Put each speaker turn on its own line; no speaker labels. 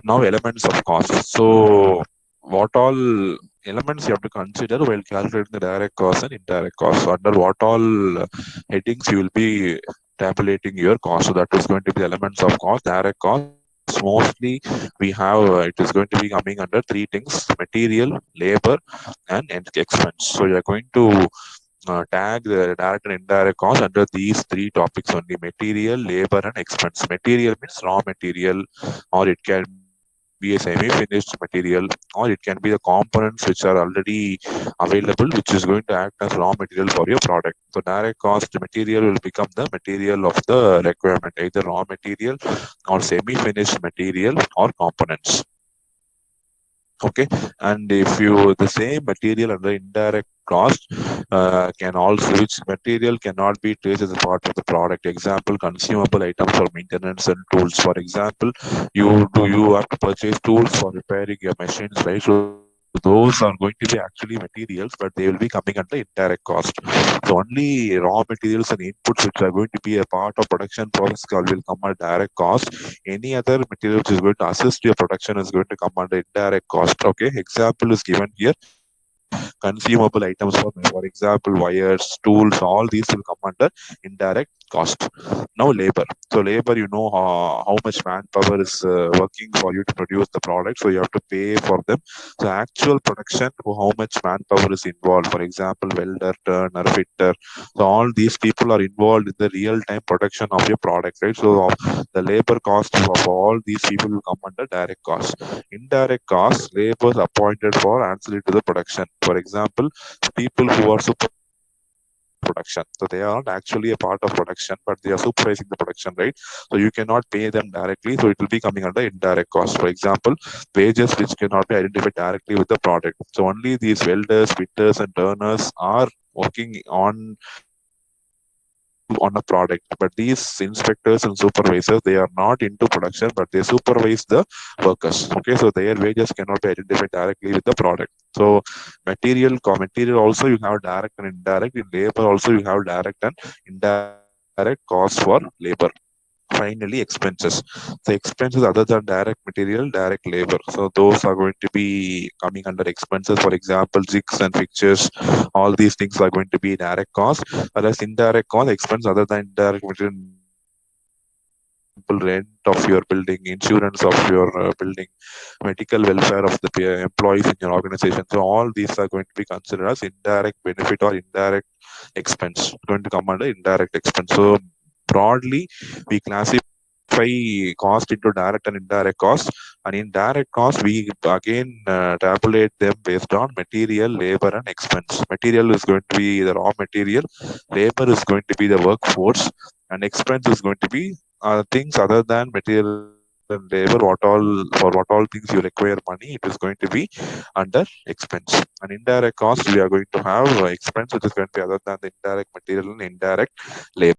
Now elements of cost. So what all elements you have to consider while calculating the direct cost and indirect cost. So under what all headings you will be tabulating your cost. So that is going to be elements of cost. Direct cost mostly we have it is going to be coming under three things: material, labor, and expense. So you are going to tag the direct and indirect cost under these three topics only: material, labor, and expense. Material means raw material, or it can be a semi-finished material, or it can be the components which are already available, which is going to act as raw material for your product. So direct cost material will become the material of the requirement, either raw material or semi-finished material or components. Okay, and if you the same material under indirect cost can also, which material cannot be traced as a part of the product. Example: consumable items for maintenance and tools. For example, you have to purchase tools for repairing your machines, right? So those are going to be actually materials, but they will be coming under indirect cost. So only raw materials and inputs which are going to be a part of production process will come under direct cost. Any other material which is going to assist your production is going to come under indirect cost. Okay, example is given here: consumable items for example, wires, tools, all these will come under indirect cost. Now labor. So labor, how much manpower is working for you to produce the product, so you have to pay for them. So actual production, how much manpower is involved, for example, welder, turner, fitter. So all these people are involved in the real time production of your product, right? So the labor cost of all these people will come under direct cost. Indirect costs: labor appointed for ancillary to the production. For example, people who are supervising the production. So they are not actually a part of production, but they are supervising the production, right? So you cannot pay them directly. So it will be coming under indirect cost. For example, wages which cannot be identified directly with the product. So only these welders, fitters, and turners are working on a product. But these inspectors and supervisors, they are not into production, but they supervise the workers. Okay, so their wages cannot be identified directly with the product. So material also you have direct and indirect. In labor also you have direct and indirect costs for labor. Finally, expenses. The expenses other than direct material, direct labor. So those are going to be coming under expenses. For example, jigs and fixtures, all these things are going to be direct cost. Whereas indirect cost, expense other than indirect material, for example, rent of your building, insurance of your building, medical welfare of the employees in your organization. So all these are going to be considered as indirect benefit or indirect expense, going to come under indirect expense. So broadly, we classify cost into direct and indirect cost. And in direct cost, we again tabulate them based on material, labor, and expense. Material is going to be the raw material, labor is going to be the workforce, and expense is going to be things other than material and labor. For what all things you require money, it is going to be under expense. And indirect cost, we are going to have expense, which is going to be other than the indirect material and indirect labor.